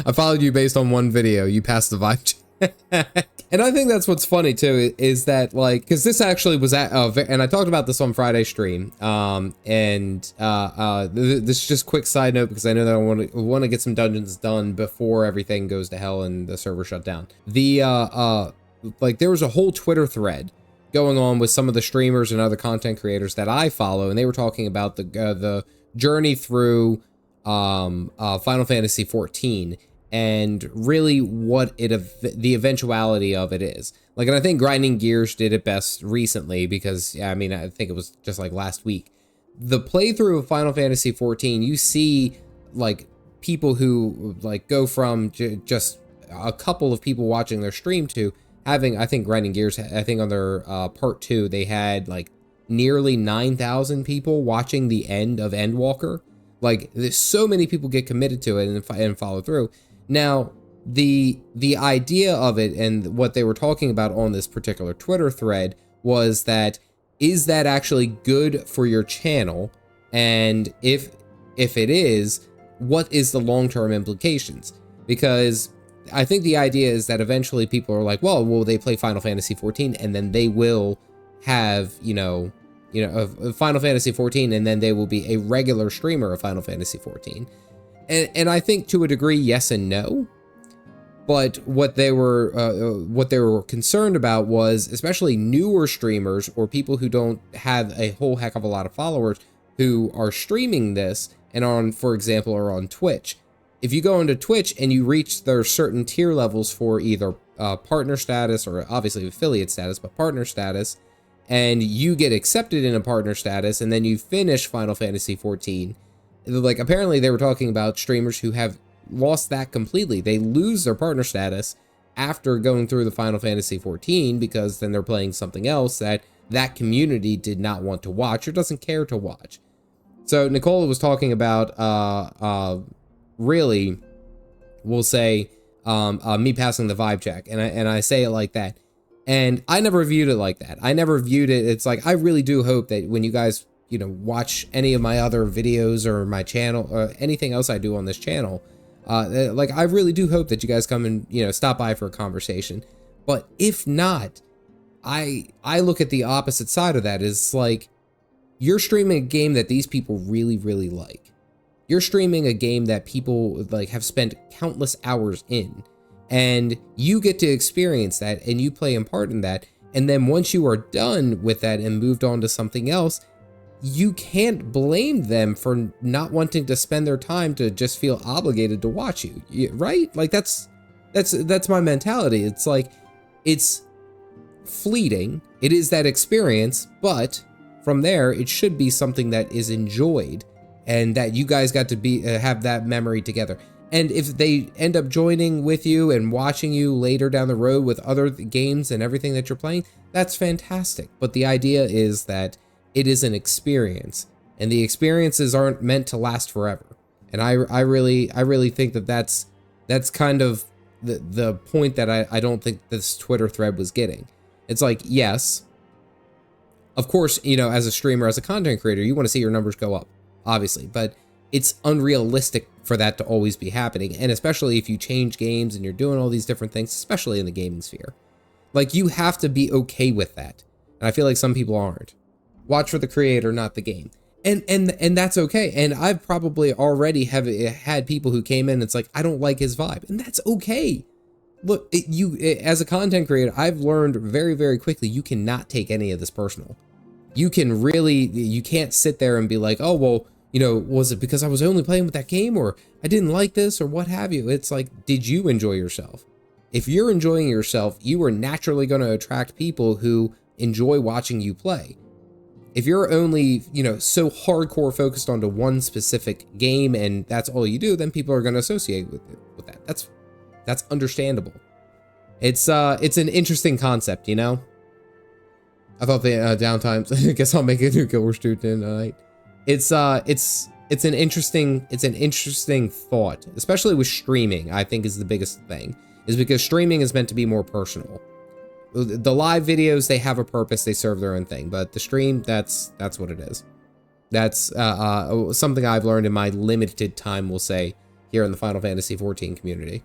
I followed you based on one video. You passed the vibe check. And I think that's what's funny too, is that like, because this actually was at, and I talked about this on Friday stream, this is just quick side note because I know that I want to get some dungeons done before everything goes to hell and the server shut down. Like there was a whole Twitter thread going on with some of the streamers and other content creators that I follow, and they were talking about the journey through Final Fantasy 14. And really what the eventuality of it is. Like, and I think Grinding Gears did it best recently because, yeah, I mean, I think it was just like last week. The playthrough of Final Fantasy 14, you see like people who like go from just a couple of people watching their stream to having, I think Grinding Gears, I think on their part 2, they had like nearly 9,000 people watching the end of Endwalker. Like, there's so many people get committed to it and follow through. Now, the idea of it and what they were talking about on this particular Twitter thread was that, is that actually good for your channel? And if it is, what is the long-term implications? Because I think the idea is that eventually people are like, well, will they play Final Fantasy 14 and then they will have, Final Fantasy 14 and then they will be a regular streamer of Final Fantasy 14. And I think to a degree, yes and no. But what they were concerned about was, especially newer streamers or people who don't have a whole heck of a lot of followers who are streaming this and on, for example, are on Twitch. If you go into Twitch and you reach their certain tier levels for either partner status or obviously affiliate status, but partner status, and you get accepted in a partner status and then you finish Final Fantasy 14, like apparently they were talking about streamers who have lost that completely. They lose their partner status after going through the Final Fantasy 14 because then they're playing something else that community did not want to watch or doesn't care to watch. So Nicola was talking about really, we'll say, me passing the vibe check, and I say it like that. And I never viewed it like that. I never viewed it. It's like, I really do hope that when you guys watch any of my other videos or my channel or anything else I do on this channel, like I really do hope that you guys come and stop by for a conversation. But if not, I look at the opposite side of that. Is like, you're streaming a game that these people really, really like. You're streaming a game that people like have spent countless hours in, and you get to experience that and you play a part in that. And then once you are done with that and moved on to something else, you can't blame them for not wanting to spend their time to just feel obligated to watch you, right? Like that's my mentality. It's like, it's fleeting. It is that experience, but from there, it should be something that is enjoyed and that you guys got to have that memory together. And if they end up joining with you and watching you later down the road with other games and everything that you're playing, that's fantastic. But the idea is that it is an experience, and the experiences aren't meant to last forever. And I really think that that's kind of the point that I don't think this Twitter thread was getting. It's like, yes, of course, as a streamer, as a content creator, you want to see your numbers go up, obviously, but it's unrealistic for that to always be happening. And especially if you change games and you're doing all these different things, especially in the gaming sphere, like you have to be okay with that. And I feel like some people aren't. Watch for the creator, not the game. And that's okay. And I've probably already had people who came in, it's like, I don't like his vibe. And that's okay. Look, as a content creator, I've learned very, very quickly, you cannot take any of this personal. You can't sit there and be like, oh, well, was it because I was only playing with that game, or I didn't like this, or what have you? It's like, did you enjoy yourself? If you're enjoying yourself, you are naturally going to attract people who enjoy watching you play. If you're only, so hardcore focused onto one specific game and that's all you do, then people are going to associate with that. That's understandable. It's an interesting concept, I thought the downtimes. I guess I'll make a new Guild Wars student tonight. It's an interesting thought, especially with streaming. I think is the biggest thing, is because streaming is meant to be more personal. The live videos, they have a purpose, they serve their own thing, but the stream, that's what it is. That's something I've learned in my limited time, we'll say, here in the Final Fantasy XIV community.